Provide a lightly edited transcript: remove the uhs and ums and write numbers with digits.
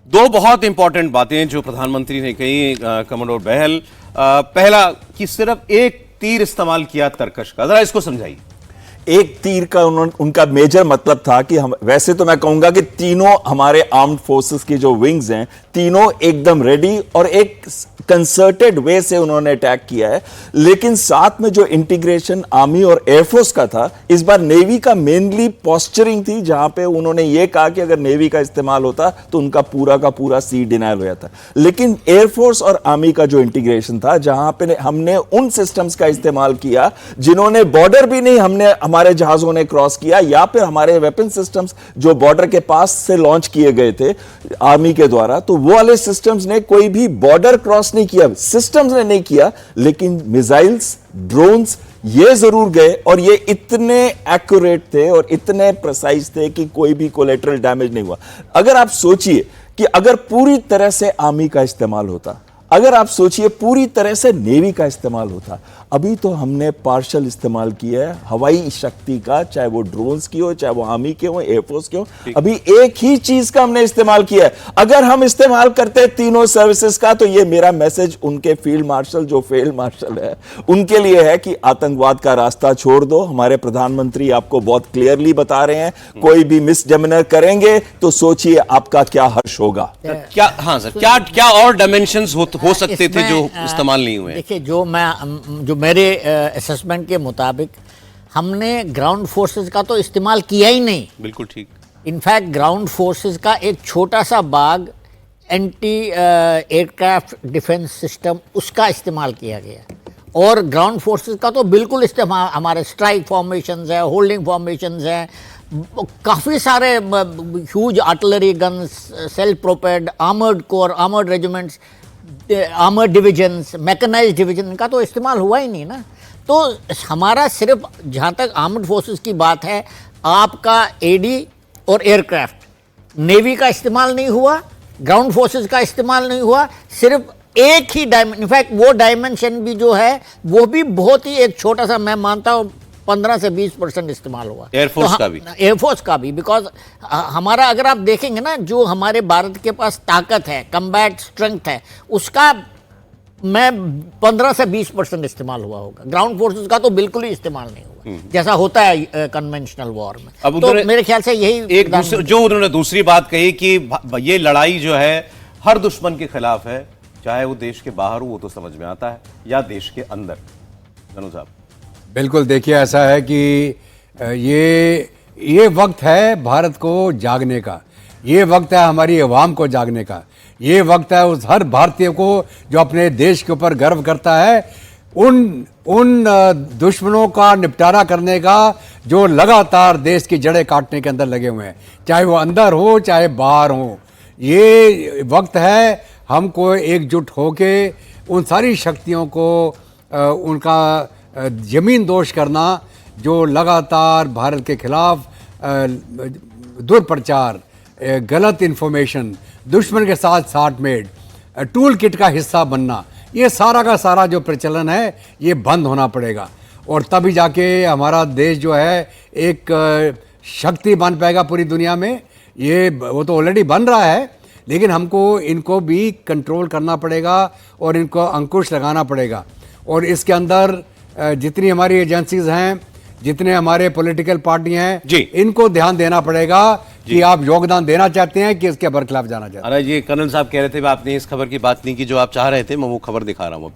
दो बहुत इंपॉर्टेंट बातें जो प्रधानमंत्री ने कही कमोडोर बहल। पहला कि सिर्फ एक तीर इस्तेमाल किया तरकश का, जरा इसको समझाइए। एक तीर का उनका मेजर मतलब था कि हम, वैसे तो मैं कहूंगा कि तीनों हमारे आर्म्ड फोर्सेस की जो विंग्स हैं तीनों एकदम रेडी और एक कंसर्टेड वे से उन्होंने अटैक किया है। लेकिन साथ में जो इंटीग्रेशन आर्मी और एयरफोर्स का था, इस बार नेवी का मेनली पोस्चरिंग थी, जहां पे उन्होंने ये कहा कि अगर नेवी का इस्तेमाल होता तो उनका पूरा का पूरा सी डिनायल हो जाता। लेकिन एयरफोर्स और आर्मी का जो इंटीग्रेशन था, जहां पे हमने उन सिस्टम्स का इस्तेमाल किया जिन्होंने बॉर्डर भी नहीं हमारे जहाजों ने क्रॉस किया, या फिर हमारे वेपन सिस्टम्स जो बॉर्डर के पास से लॉन्च किए गए थे आर्मी के द्वारा, तो वो वाले सिस्टम्स ने कोई भी बॉर्डर क्रॉस नहीं किया, सिस्टम्स ने नहीं किया। लेकिन मिसाइल्स, ड्रोन्स ये जरूर गए और ये इतने एक्यूरेट थे और इतने प्रिसाइज थे कि कोई भी कोलेटरल डैमेज नहीं हुआ। अगर आप सोचिए कि अगर पूरी तरह से आर्मी का इस्तेमाल होता, अगर आप सोचिए पूरी तरह से नेवी का इस्तेमाल होता, अभी तो हमने पार्शल इस्तेमाल किया है हवाई शक्ति का, चाहे वो ड्रोन्स की हो, चाहे वो आर्मी के हो, एयरफोर्स के हो, अभी एक ही चीज का हमने इस्तेमाल किया है। अगर हम इस्तेमाल करते तीनों सर्विसेज का, तो ये मेरा मैसेज उनके फील्ड मार्शल, जो फील्ड मार्शल है, उनके लिए है कि आतंकवाद का रास्ता छोड़ दो। हमारे प्रधानमंत्री आपको बहुत क्लियरली बता रहे हैं, कोई भी मिसजमनर करेंगे तो सोचिए आपका क्या हर्ष होगा। क्या, हाँ सर, क्या और डायमेंशंस हो सकते थे जो इस्तेमाल नहीं हुए? देखिए, जो मेरे असेसमेंट के मुताबिक हमने ग्राउंड फोर्सेस का तो इस्तेमाल किया ही नहीं। बिल्कुल ठीक। इनफैक्ट ग्राउंड फोर्सेस का एक छोटा सा बाग एंटी एयरक्राफ्ट डिफेंस सिस्टम, उसका इस्तेमाल किया गया। और ग्राउंड फोर्सेस का तो बिल्कुल इस्तेमाल, हमारे स्ट्राइक फॉर्मेशंस है, होल्डिंग फॉर्मेशंस हैं, काफ़ी सारे huge artillery guns, self propelled armoured corps, armoured regiments, armoured divisions, mechanised division का तो इस्तेमाल हुआ ही नहीं ना। तो हमारा सिर्फ, जहाँ तक आर्मड फोर्सेस की बात है, आपका एडी और एयरक्राफ्ट, नेवी का इस्तेमाल नहीं हुआ, ग्राउंड फोर्सेस का इस्तेमाल नहीं हुआ, सिर्फ एक ही इनफैक्ट वो डायमेंशन भी जो है वो भी बहुत ही एक छोटा सा, मैं मानता हूँ 15 से 20% इस्तेमाल हुआ। एयरफोर्स का भी, एयरफोर्स का भी, बिकॉज हमारा, अगर आप देखेंगे ना, जो हमारे भारत के पास ताकत है, कम्बैट स्ट्रेंथ है, उसका मैं 15 से 20% इस्तेमाल हुआ होगा। ग्राउंड फोर्सेस का तो बिल्कुल ही इस्तेमाल नहीं हुआ, जैसा होता है कन्वेंशनल वॉर में। अब तो मेरे ख्याल से यही एक जो उन्होंने दूसरी बात कही कि ये लड़ाई जो है हर दुश्मन के खिलाफ है, चाहे वो देश के बाहर हो, वो तो समझ में आता है, या देश के अंदर। धनु साहब, बिल्कुल, देखिए ऐसा है कि ये वक्त है भारत को जागने का, ये वक्त है हमारी अवाम को जागने का, ये वक्त है उस हर भारतीय को जो अपने देश के ऊपर गर्व करता है, उन दुश्मनों का निपटारा करने का जो लगातार देश की जड़ें काटने के अंदर लगे हुए हैं, चाहे वो अंदर हो चाहे बाहर हो। ये वक्त है हमको एकजुट होके उन सारी शक्तियों को उनका जमीन दोष करना जो लगातार भारत के खिलाफ दुर्प्रचार, गलत इंफॉर्मेशन, दुश्मन के साथ साठमेंट, टूल किट का हिस्सा बनना, ये सारा का सारा जो प्रचलन है ये बंद होना पड़ेगा। और तभी जाके हमारा देश जो है एक शक्ति बन पाएगा पूरी दुनिया में। वो तो ऑलरेडी बन रहा है, लेकिन हमको इनको भी कंट्रोल करना पड़ेगा और इनको अंकुश लगाना पड़ेगा। और इसके अंदर जितनी हमारी एजेंसीज हैं, जितने हमारे पॉलिटिकल पार्टी हैं, इनको ध्यान देना पड़ेगा कि आप योगदान देना चाहते हैं कि इसके बरखिलाफ जाना चाहते हैं। अरे ये कर्नल साहब कह रहे थे, आपने इस खबर की बात नहीं की जो आप चाह रहे थे, मैं वो खबर दिखा रहा हूँ।